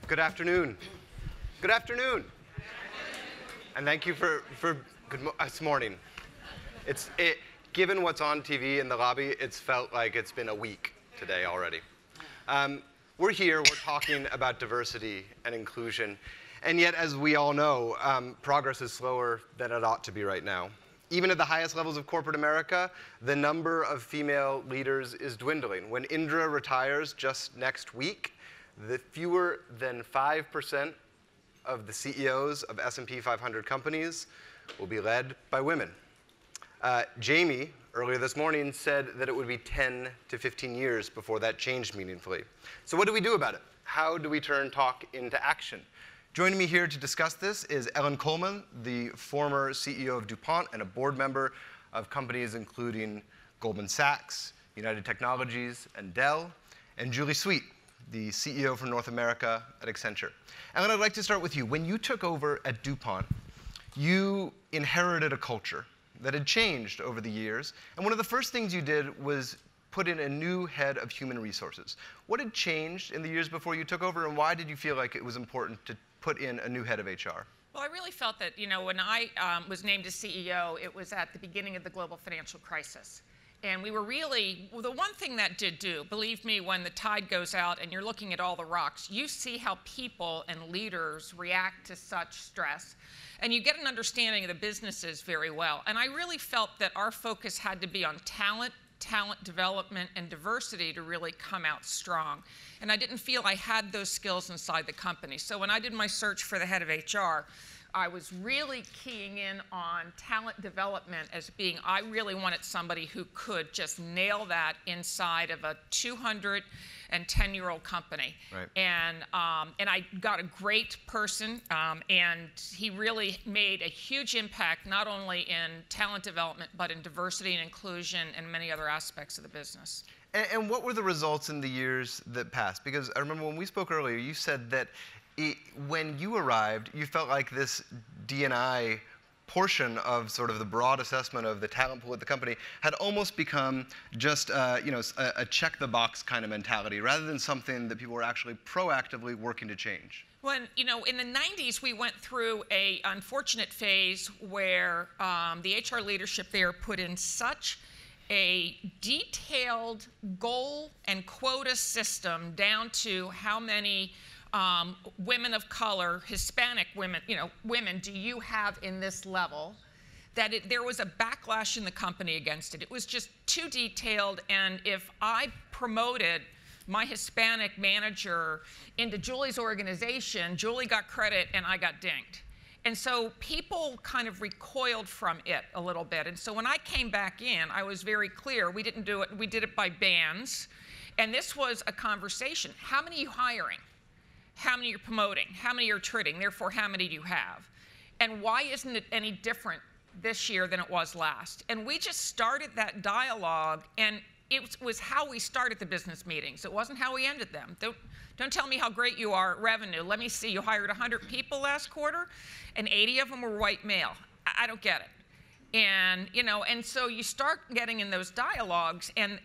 Good afternoon. Good afternoon. And thank you for this morning. Given what's on TV in the lobby, it's felt like it's been a week today already. We're talking about diversity and inclusion. And yet, as we all know, progress is slower than it ought to be right now. Even at the highest levels of corporate America, the number of female leaders is dwindling. When Indra retires just next week, the fewer than 5% of the CEOs of S&P 500 companies will be led by women. Jamie, earlier this morning, said that it would be 10 to 15 years before that changed meaningfully. So what do we do about it? How do we turn talk into action? Joining me here to discuss this is Ellen Kullman, the former CEO of DuPont and a board member of companies including Goldman Sachs, United Technologies, and Dell, and Julie Sweet, the CEO for North America at Accenture. Ellen, I'd like to start with you. When you took over at DuPont, you inherited a culture that had changed over the years, and one of the first things you did was put in a new head of human resources. What had changed in the years before you took over, and why did you feel like it was important to put in a new head of HR? Well, I really felt that, when I was named as CEO, it was at the beginning of the global financial crisis. And we were really, the one thing that did do, believe me, when the tide goes out and you're looking at all the rocks, you see how people and leaders react to such stress. And you get an understanding of the businesses very well. And I really felt that our focus had to be on talent development, and diversity to really come out strong. And I didn't feel I had those skills inside the company. So when I did my search for the head of HR, I was really keying in on talent development as being, I really wanted somebody who could just nail that inside of a 210-year-old company. Right. And I got a great person, and he really made a huge impact, not only in talent development, but in diversity and inclusion and many other aspects of the business. And what were the results in the years that passed? Because I remember when we spoke earlier, you said that when you arrived, you felt like this D&I portion of sort of the broad assessment of the talent pool at the company had almost become just a check-the-box kind of mentality, rather than something that people were actually proactively working to change. When, in the 90s, we went through an unfortunate phase where the HR leadership there put in such a detailed goal and quota system down to how many women of color, Hispanic women, women do you have in this level, that there was a backlash in the company against it. It was just too detailed, and if I promoted my Hispanic manager into Julie's organization, Julie got credit and I got dinged. And so people kind of recoiled from it a little bit. And so when I came back in, I was very clear. We didn't do it. We did it by bands. And this was a conversation. How many are you hiring? How many you're promoting? How many you're treating? Therefore, how many do you have? And why isn't it any different this year than it was last? And we just started that dialogue, and it was how we started the business meetings. It wasn't how we ended them. Don't tell me how great you are at revenue. Let me see, you hired 100 people last quarter, and 80 of them were white male. I don't get it. And, and so you start getting in those dialogues, and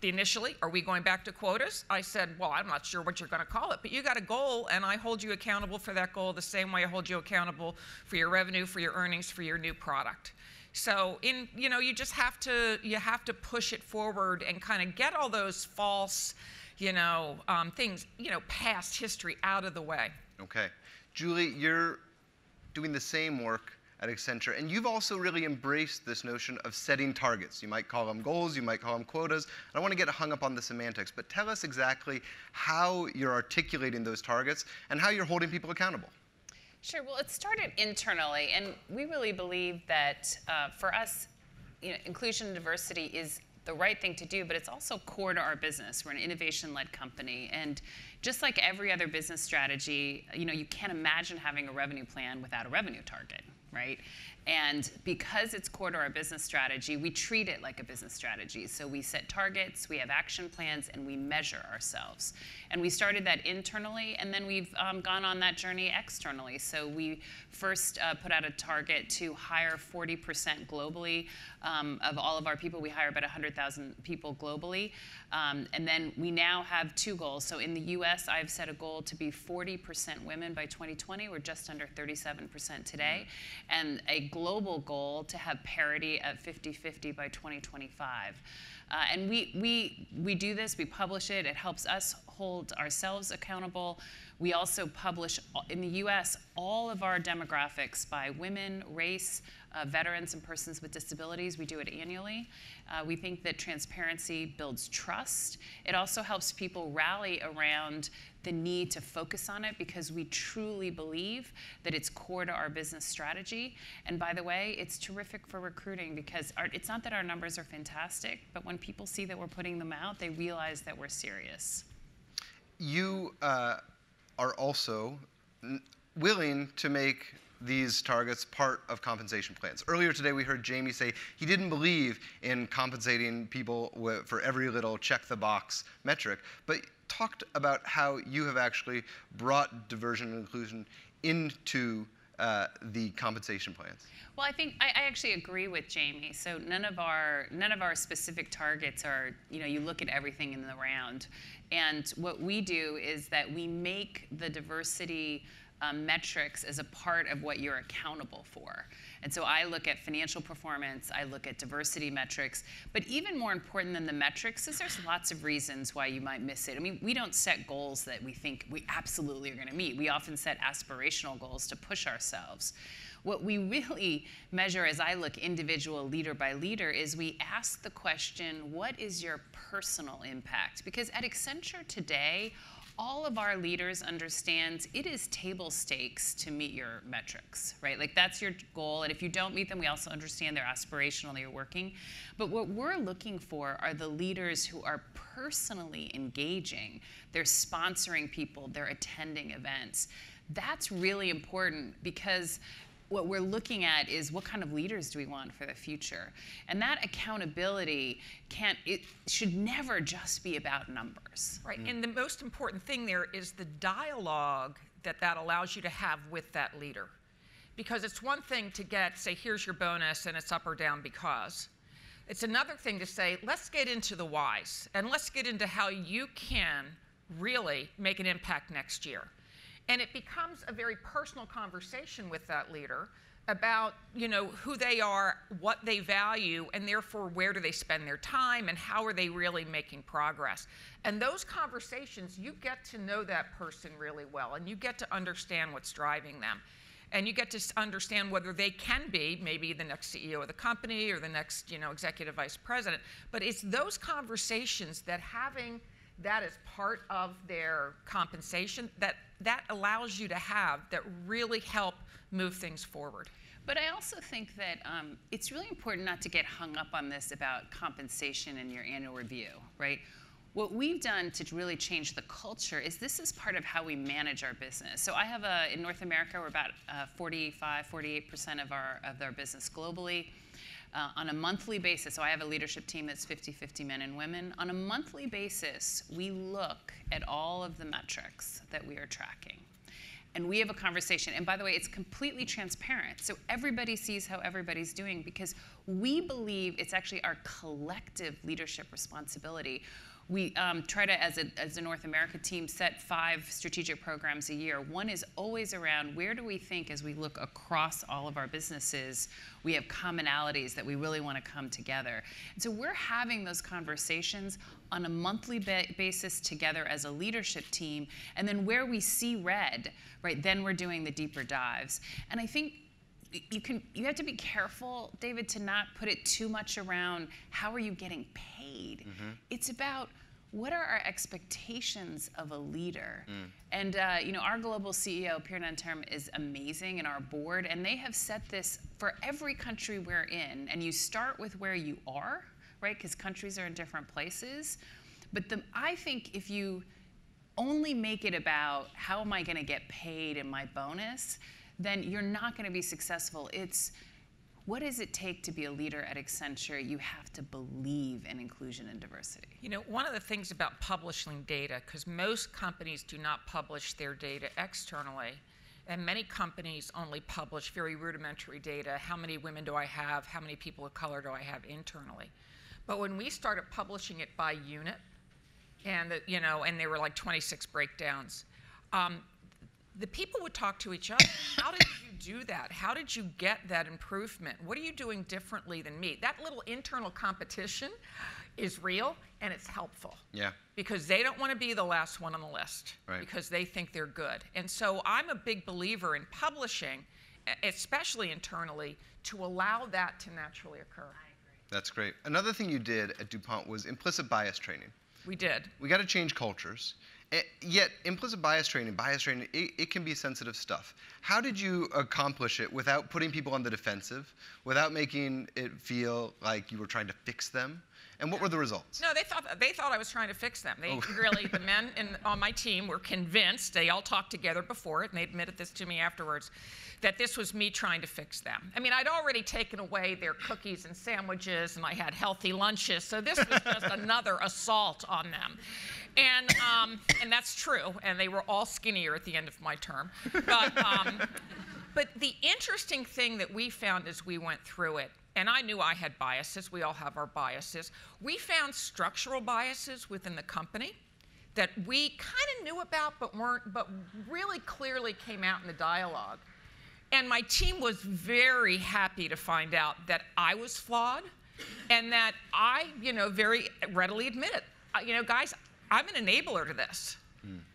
initially, are we going back to quotas? I said, well, I'm not sure what you're going to call it, but you got a goal, and I hold you accountable for that goal the same way I hold you accountable for your revenue, for your earnings, for your new product. So you just have to push it forward and kind of get all those false, things, past history out of the way. Okay. Julie, you're doing the same work at Accenture, and you've also really embraced this notion of setting targets. You might call them goals, you might call them quotas. I don't want to get hung up on the semantics, but tell us exactly how you're articulating those targets and how you're holding people accountable. Sure. Well, it started internally, and we really believe that for us, inclusion and diversity is the right thing to do, but it's also core to our business. We're an innovation-led company, and just like every other business strategy, you can't imagine having a revenue plan without a revenue target, right? And because it's core to our business strategy, we treat it like a business strategy. So we set targets, we have action plans, and we measure ourselves. And we started that internally, and then we've gone on that journey externally. So we first put out a target to hire 40% globally of all of our people. We hire about 100,000 people globally. And then we now have 2 goals. So in the US, I've set a goal to be 40% women by 2020. We're just under 37% today. And a global goal to have parity at 50-50 by 2025. And we do this, we publish it, it helps us hold ourselves accountable. We also publish, in the US, all of our demographics by women, race, veterans, and persons with disabilities. We do it annually. We think that transparency builds trust. It also helps people rally around the need to focus on it because we truly believe that it's core to our business strategy. And by the way, it's terrific for recruiting because it's not that our numbers are fantastic, but when people see that we're putting them out, they realize that we're serious. You are also willing to make these targets part of compensation plans. Earlier today, we heard Jamie say he didn't believe in compensating people for every little check-the-box metric, but talked about how you have actually brought diversion and inclusion into the compensation plans. Well, I think I actually agree with Jamie. So none of our specific targets are, you look at everything in the round. And what we do is that we make the diversity metrics as a part of what you're accountable for. And so I look at financial performance, I look at diversity metrics, but even more important than the metrics is there's lots of reasons why you might miss it. I mean, we don't set goals that we think we absolutely are going to meet. We often set aspirational goals to push ourselves. What we really measure as I look individual leader by leader is we ask the question, what is your personal impact? Because at Accenture today, all of our leaders understand it is table stakes to meet your metrics, right? Like that's your goal, and if you don't meet them, we also understand they're aspirational, they're working. But what we're looking for are the leaders who are personally engaging. They're sponsoring people, they're attending events. That's really important because what we're looking at is what kind of leaders do we want for the future? And that accountability it should never just be about numbers. Right, and the most important thing there is the dialogue that allows you to have with that leader. Because it's one thing to say, here's your bonus, and it's up or down because. It's another thing to say, let's get into the whys, and let's get into how you can really make an impact next year. And it becomes a very personal conversation with that leader about, who they are, what they value, and therefore where do they spend their time and how are they really making progress. And those conversations, you get to know that person really well, and you get to understand what's driving them. And you get to understand whether they can be maybe the next CEO of the company or the next, executive vice president. But it's those conversations that having that as part of their compensation that allows you to have that really help move things forward. But I also think that it's really important not to get hung up on this about compensation in your annual review, right? What we've done to really change the culture is this is part of how we manage our business. So I have in North America, we're about 48% of our business globally. On a monthly basis, so I have a leadership team that's 50-50 men and women. On a monthly basis, we look at all of the metrics that we are tracking. And we have a conversation. And by the way, it's completely transparent. So everybody sees how everybody's doing because we believe it's actually our collective leadership responsibility. We try to, as a North America team, set 5 strategic programs a year. One is always around where do we think, as we look across all of our businesses, we have commonalities that we really want to come together. And so we're having those conversations on a monthly basis together as a leadership team. And then where we see red, right, then we're doing the deeper dives. And I think you have to be careful, David, to not put it too much around how are you getting paid. Mm-hmm. It's about what are our expectations of a leader. And our global CEO, Pierre Nanterme, is amazing, and our board, and they have set this for every country we're in. And you start with where you are, right? Because countries are in different places. But I think if you only make it about how am I going to get paid in my bonus, then you're not going to be successful. It's What does it take to be a leader at Accenture? You have to believe in inclusion and diversity. You know, one of the things about publishing data, because most companies do not publish their data externally, and many companies only publish very rudimentary data. How many women do I have? How many people of color do I have internally? But when we started publishing it by unit, and and there were like 26 breakdowns, the people would talk to each other. How did you do that? How did you get that improvement? What are you doing differently than me? That little internal competition is real, and it's helpful. Yeah. Because they don't want to be the last one on the list, right, because they think they're good. And so I'm a big believer in publishing, especially internally, to allow that to naturally occur. I agree. That's great. Another thing you did at DuPont was implicit bias training. We did. We got to change cultures. Yet implicit bias training, it can be sensitive stuff. How did you accomplish it without putting people on the defensive, without making it feel like you were trying to fix them? And what were the results? No, they thought I was trying to fix them. They really, the men on my team were convinced, they all talked together before it, and they admitted this to me afterwards, that this was me trying to fix them. I mean, I'd already taken away their cookies and sandwiches, and I had healthy lunches, so this was just another assault on them. And that's true, and they were all skinnier at the end of my term. But the interesting thing that we found as we went through it, and I knew I had biases, we all have our biases, we found structural biases within the company that we kind of knew about but really clearly came out in the dialogue. And my team was very happy to find out that I was flawed and that I, very readily admit it. Guys, I'm an enabler to this.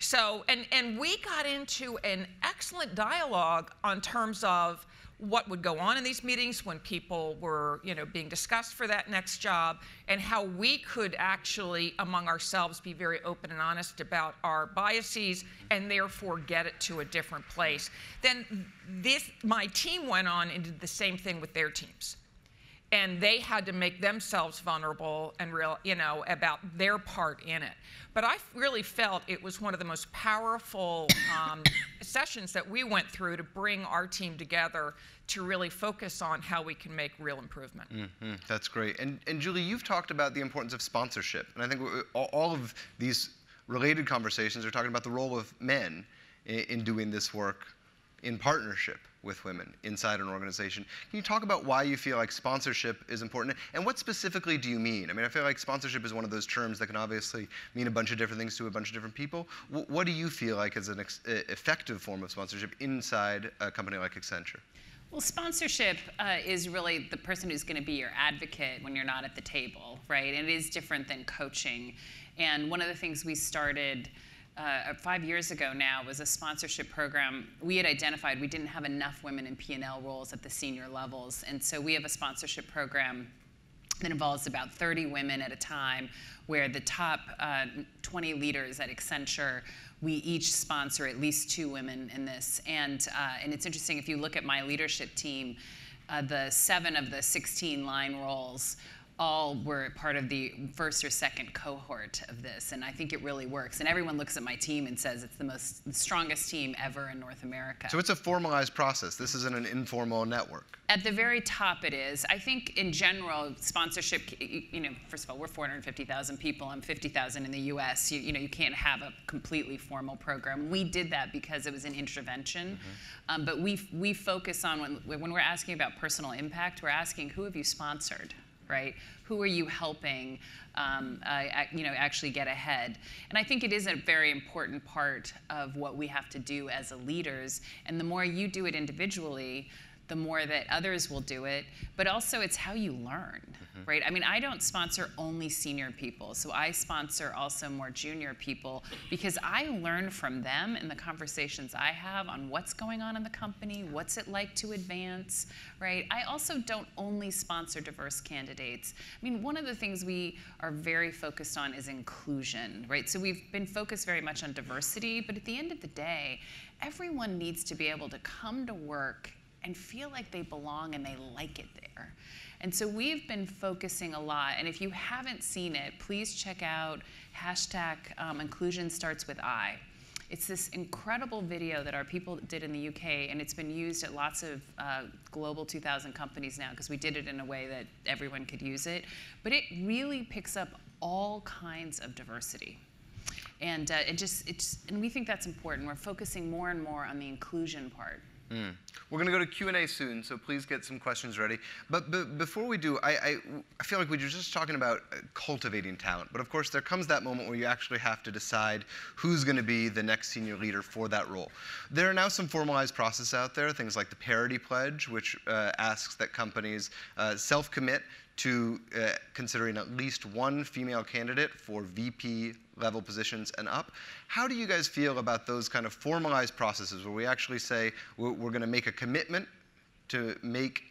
So, and we got into an excellent dialogue on terms of what would go on in these meetings when people were, being discussed for that next job, and how we could actually, among ourselves, be very open and honest about our biases and therefore get it to a different place. Then my team went on and did the same thing with their teams. And they had to make themselves vulnerable and about their part in it. But I really felt it was one of the most powerful sessions that we went through to bring our team together to really focus on how we can make real improvement. Mm-hmm. That's great. And Julie, you've talked about the importance of sponsorship. And I think all of these related conversations are talking about the role of men in doing this work in partnership with women inside an organization. Can you talk about why you feel like sponsorship is important? And what specifically do you mean? I mean, I feel like sponsorship is one of those terms that can obviously mean a bunch of different things to a bunch of different people. What do you feel like is an effective form of sponsorship inside a company like Accenture? Well, sponsorship is really the person who's going to be your advocate when you're not at the table, right? And it is different than coaching. And one of the things we started 5 years ago now was a sponsorship program. We had identified we didn't have enough women in P&L roles at the senior levels. And so we have a sponsorship program that involves about 30 women at a time, where the top 20 leaders at Accenture, we each sponsor at least 2 women in this. And it's interesting, if you look at my leadership team, the 7 of the 16 line roles all were part of the first or second cohort of this, and I think it really works. And everyone looks at my team and says it's the strongest team ever in North America. So it's a formalized process. This isn't an informal network. At the very top it is. I think in general, sponsorship, first of all, we're 450,000 people. I'm 50,000 in the US. You can't have a completely formal program. We did that because it was an intervention. Mm-hmm. But we focus on, when we're asking about personal impact, we're asking, who have you sponsored? Right? Who are you helping actually get ahead? And I think it is a very important part of what we have to do as leaders. And the more you do it individually, the more that others will do it. But also it's how you learn, mm-hmm. right? I mean, I don't sponsor only senior people. So I sponsor also more junior people, because I learn from them in the conversations I have on what's going on in the company, what's it like to advance, right? I also don't only sponsor diverse candidates. I mean, one of the things we are very focused on is inclusion, right? So we've been focused very much on diversity, but at the end of the day, everyone needs to be able to come to work and feel like they belong and they like it there. And so we've been focusing a lot, and if you haven't seen it, please check out #InclusionStartsWithI. It's this incredible video that our people did in the UK, and it's been used at lots of Global 2000 companies now because we did it in a way that everyone could use it. But it really picks up all kinds of diversity. And and we think that's important. We're focusing more and more on the inclusion part. We're going to go to Q&A soon, so please get some questions ready. But before we do, I feel like we were just talking about cultivating talent. But of course, there comes that moment where you actually have to decide who's going to be the next senior leader for that role. There are now some formalized processes out there, things like the Parity Pledge, which asks that companies self-commit to considering at least one female candidate for VP level positions and up. How do you guys feel about those kind of formalized processes where we actually say we're going to make a commitment to make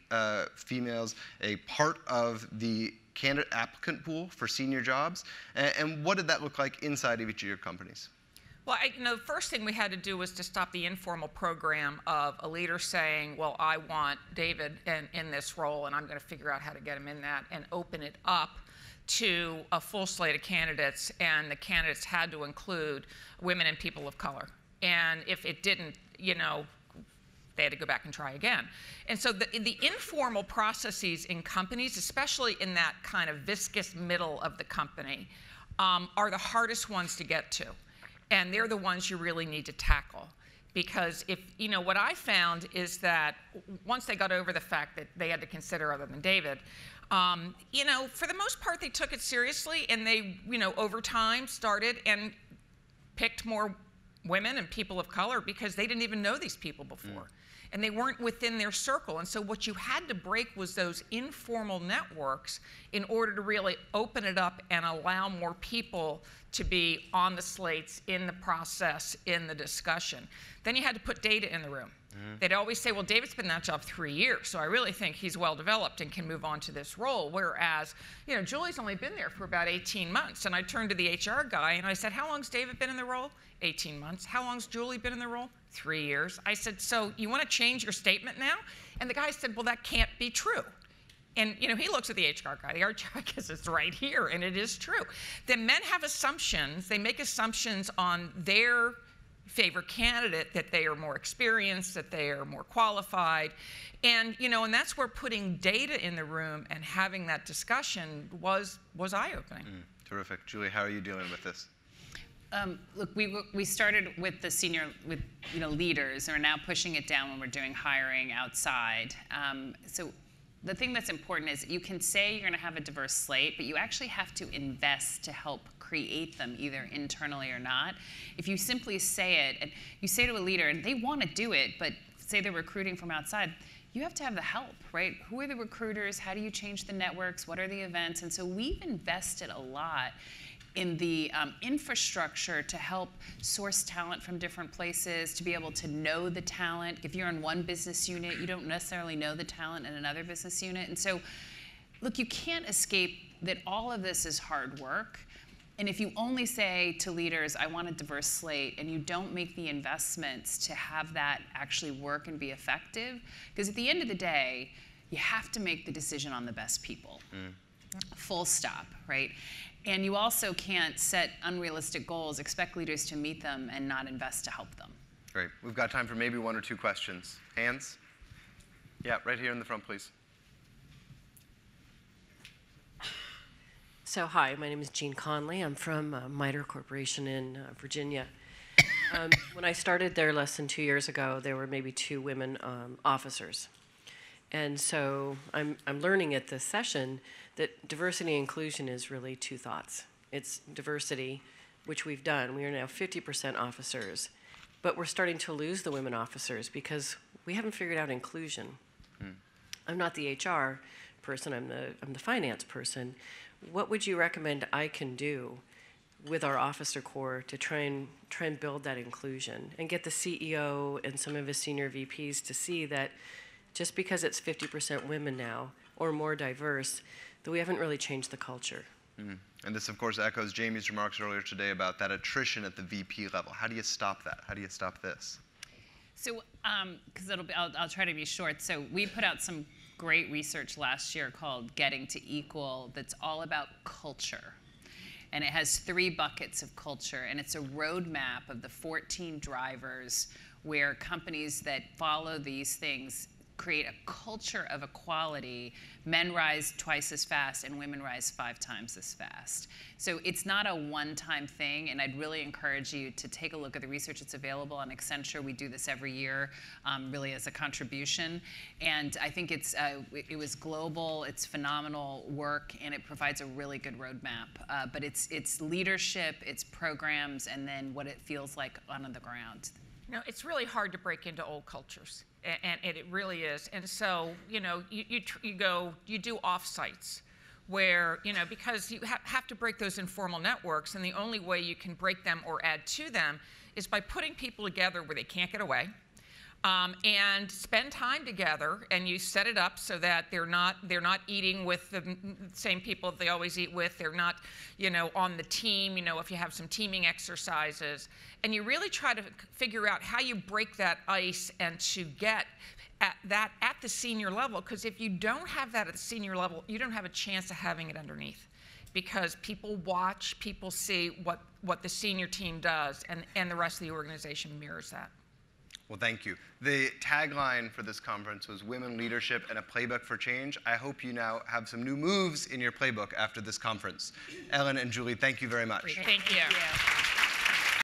females a part of the candidate applicant pool for senior jobs? And what did that look like inside of each of your companies? Well, the first thing we had to do was to stop the informal program of a leader saying, well, I want David in this role, and I'm going to figure out how to get him in that, and open it up to a full slate of candidates, and the candidates had to include women and people of color. And if it didn't, they had to go back and try again. And so the informal processes in companies, especially in that kind of viscous middle of the company, are the hardest ones to get to. And they're the ones you really need to tackle. Because what I found is that once they got over the fact that they had to consider other than David, for the most part, they took it seriously, and they, over time started and picked more women and people of color because they didn't even know these people before. And they weren't within their circle. And so what you had to break was those informal networks in order to really open it up and allow more people to be on the slates, in the process, in the discussion. Then you had to put data in the room. They'd always say, well, David's been in that job 3 years, so I really think he's well developed and can move on to this role. Whereas, Julie's only been there for about 18 months. And I turned to the HR guy and I said, how long's David been in the role? 18 months. How long's Julie been in the role? 3 years. I said, so you want to change your statement now? And the guy said, well, that can't be true. And he looks at the HR guy. The HR guy says, it's right here, and it is true. Then men have assumptions. They make assumptions on their favorite candidate, that they are more experienced, that they are more qualified. And and that's where putting data in the room and having that discussion was eye-opening. Terrific. Julie, how are you dealing with this? Look, we started with leaders, and we're now pushing it down when we're doing hiring outside. So the thing that's important is you can say you're going to have a diverse slate, but you actually have to invest to help create them, either internally or not. If you simply say it, and you say to a leader, and they want to do it, but say they're recruiting from outside, you have to have the help, right? Who are the recruiters? How do you change the networks? What are the events? And so we've invested a lot in the infrastructure to help source talent from different places, to be able to know the talent. If you're in one business unit, you don't necessarily know the talent in another business unit. And so, look, you can't escape that all of this is hard work. And if you only say to leaders, I want a diverse slate, and you don't make the investments to have that actually work and be effective, because at the end of the day, you have to make the decision on the best people. Full stop, right? And you also can't set unrealistic goals, expect leaders to meet them, and not invest to help them. Great. We've got time for maybe one or two questions. Hands? Yeah, right here in the front, please. So hi, my name is Jean Conley. I'm from MITRE Corporation in Virginia. When I started there less than 2 years ago, there were maybe 2 women officers. And so I'm learning at this session that diversity and inclusion is really 2 thoughts. It's diversity, which we've done. We are now 50% officers, but we're starting to lose the women officers because we haven't figured out inclusion. I'm not the HR person, I'm the finance person. What would you recommend I can do with our officer corps to try and build that inclusion and get the CEO and some of his senior VPs to see that just because it's 50% women now or more diverse, that we haven't really changed the culture? And this, of course, echoes Jamie's remarks earlier today about that attrition at the VP level. How do you stop that? How do you stop this? So, because I'll try to be short. So we put out some great research last year called Getting to Equal that's all about culture. And it has 3 buckets of culture, and it's a roadmap of the 14 drivers where companies that follow these things create a culture of equality. Men rise twice as fast and women rise 5 times as fast. So it's not a one-time thing, and I'd really encourage you to take a look at the research that's available on Accenture. We do this every year, really as a contribution. And I think it was global, it's phenomenal work, and it provides a really good roadmap. But it's leadership, it's programs, and then what it feels like on the ground. No, it's really hard to break into old cultures, and it really is. And so, you do offsites where, because you have to break those informal networks, and the only way you can break them or add to them is by putting people together where they can't get away, and spend time together, and you set it up so that they're not eating with the same people that they always eat with. They're not, on the team, if you have some teaming exercises. And you really try to figure out how you break that ice and to get at the senior level, because if you don't have that at the senior level, you don't have a chance of having it underneath, because people watch, people see what the senior team does, and the rest of the organization mirrors that. Well, thank you. The tagline for this conference was Women Leadership and a Playbook for Change. I hope you now have some new moves in your playbook after this conference. Ellen and Julie, thank you very much. Thank you.